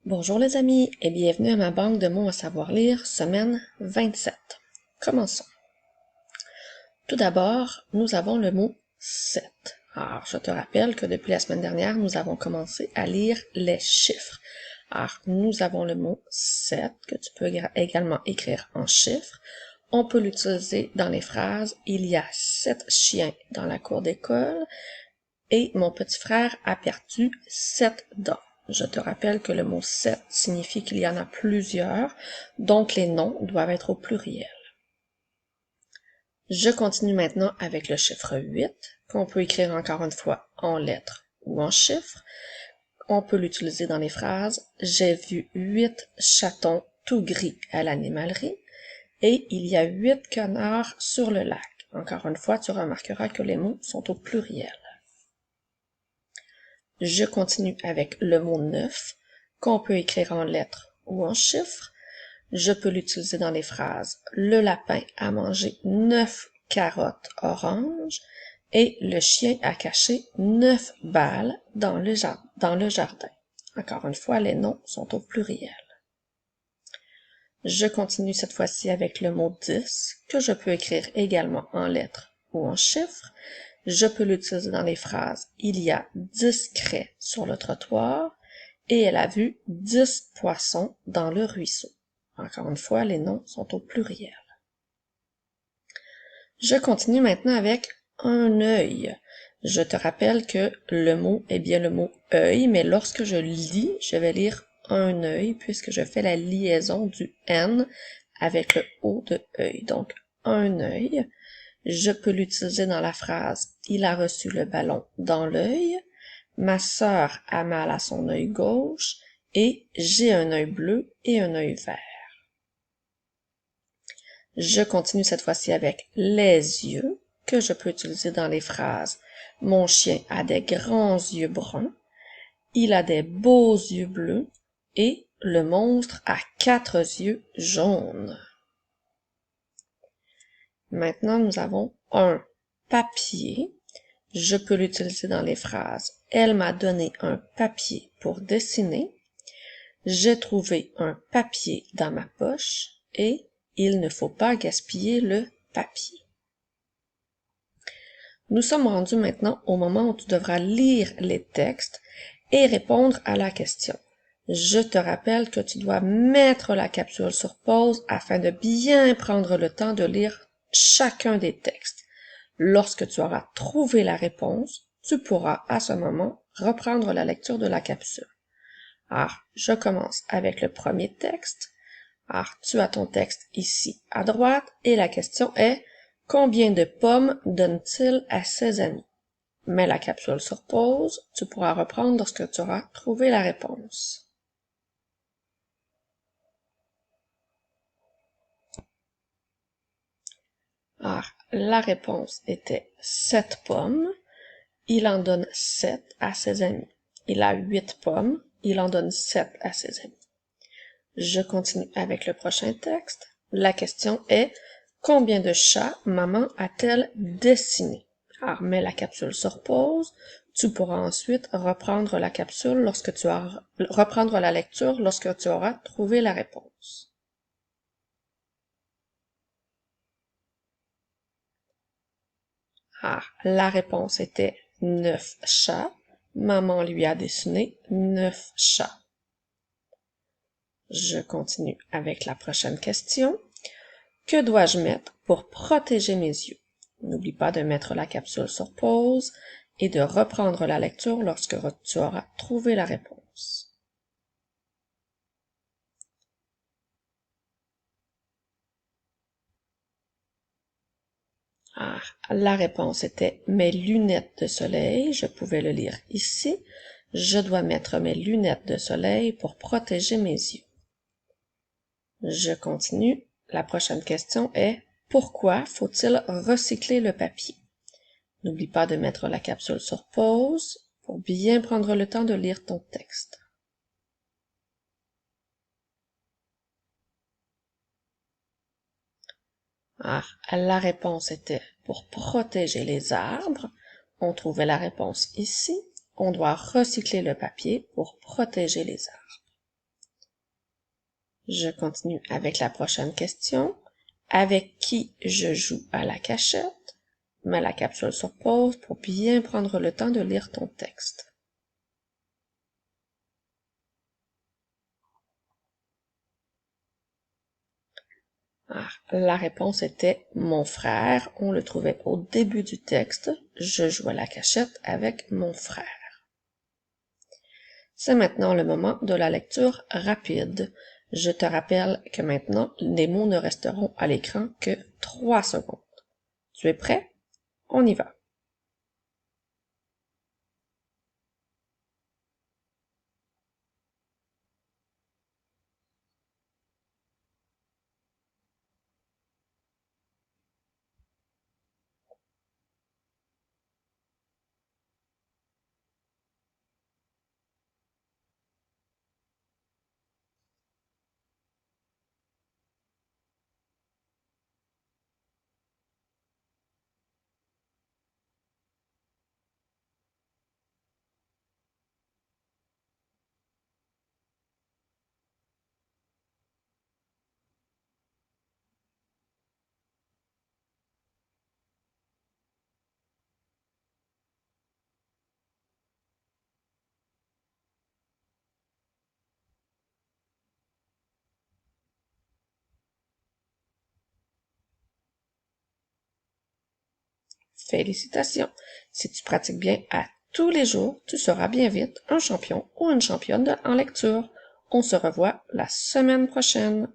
Bonjour les amis et bienvenue à ma banque de mots à savoir lire, semaine 27. Commençons. Tout d'abord, nous avons le mot 7. Alors, je te rappelle que depuis la semaine dernière, nous avons commencé à lire les chiffres. Alors, nous avons le mot 7 que tu peux également écrire en chiffres. On peut l'utiliser dans les phrases « Il y a 7 chiens dans la cour d'école » et « Mon petit frère a perdu 7 dents ». Je te rappelle que le mot 7 signifie qu'il y en a plusieurs, donc les noms doivent être au pluriel. Je continue maintenant avec le chiffre 8, qu'on peut écrire encore une fois en lettres ou en chiffres. On peut l'utiliser dans les phrases « J'ai vu 8 chatons tout gris à l'animalerie » et « Il y a 8 canards sur le lac ». Encore une fois, tu remarqueras que les mots sont au pluriel. Je continue avec le mot 9, qu'on peut écrire en lettres ou en chiffres. Je peux l'utiliser dans les phrases « Le lapin a mangé 9 carottes oranges » et « Le chien a caché 9 balles dans le jardin ». Encore une fois, les noms sont au pluriel. Je continue cette fois-ci avec le mot 10, que je peux écrire également en lettres ou en chiffres. Je peux l'utiliser dans les phrases « Il y a 10 craies sur le trottoir » et « Elle a vu 10 poissons dans le ruisseau ». Encore une fois, les noms sont au pluriel. Je continue maintenant avec un œil. Je te rappelle que le mot est bien le mot œil, mais lorsque je lis, je vais lire un œil puisque je fais la liaison du N avec le O de œil. Donc, un œil. Je peux l'utiliser dans la phrase « Il a reçu le ballon dans l'œil »,« Ma sœur a mal à son œil gauche » et « J'ai un œil bleu et un œil vert ». Je continue cette fois-ci avec les yeux, que je peux utiliser dans les phrases « Mon chien a des grands yeux bruns »,« Il a des beaux yeux bleus » et « Le monstre a 4 yeux jaunes ». Maintenant, nous avons un papier. Je peux l'utiliser dans les phrases « Elle m'a donné un papier pour dessiner »,« J'ai trouvé un papier dans ma poche » et « Il ne faut pas gaspiller le papier ». Nous sommes rendus maintenant au moment où tu devras lire les textes et répondre à la question. Je te rappelle que tu dois mettre la capsule sur pause afin de bien prendre le temps de lire chacun des textes. Lorsque tu auras trouvé la réponse, tu pourras à ce moment reprendre la lecture de la capsule. Alors, je commence avec le premier texte. Alors, tu as ton texte ici à droite et la question est « Combien de pommes donne-t-il à ses amis ?» Mets la capsule sur pause, tu pourras reprendre lorsque tu auras trouvé la réponse. Alors, la réponse était 7 pommes. Il en donne 7 à ses amis. Il a 8 pommes. Il en donne 7 à ses amis. Je continue avec le prochain texte. La question est « Combien de chats maman a-t-elle dessiné ?» Alors, mets la capsule sur pause. Tu pourras ensuite reprendre la capsule reprendre la lecture lorsque tu auras trouvé la réponse. Ah, la réponse était 9 chats. Maman lui a dessiné 9 chats. Je continue avec la prochaine question. Que dois-je mettre pour protéger mes yeux? N'oublie pas de mettre la capsule sur pause et de reprendre la lecture lorsque tu auras trouvé la réponse. Ah, la réponse était mes lunettes de soleil. Je pouvais le lire ici. Je dois mettre mes lunettes de soleil pour protéger mes yeux. Je continue. La prochaine question est pourquoi faut-il recycler le papier? N'oublie pas de mettre la capsule sur pause pour bien prendre le temps de lire ton texte. Ah, la réponse était pour protéger les arbres. On trouvait la réponse ici. On doit recycler le papier pour protéger les arbres. Je continue avec la prochaine question. Avec qui je joue à la cachette? Mets la capsule sur pause pour bien prendre le temps de lire ton texte. La réponse était mon frère. On le trouvait au début du texte. Je joue à la cachette avec mon frère. C'est maintenant le moment de la lecture rapide. Je te rappelle que maintenant, les mots ne resteront à l'écran que 3 secondes. Tu es prêt? On y va. Félicitations! Si tu pratiques bien à tous les jours, tu seras bien vite un champion ou une championne en lecture. On se revoit la semaine prochaine.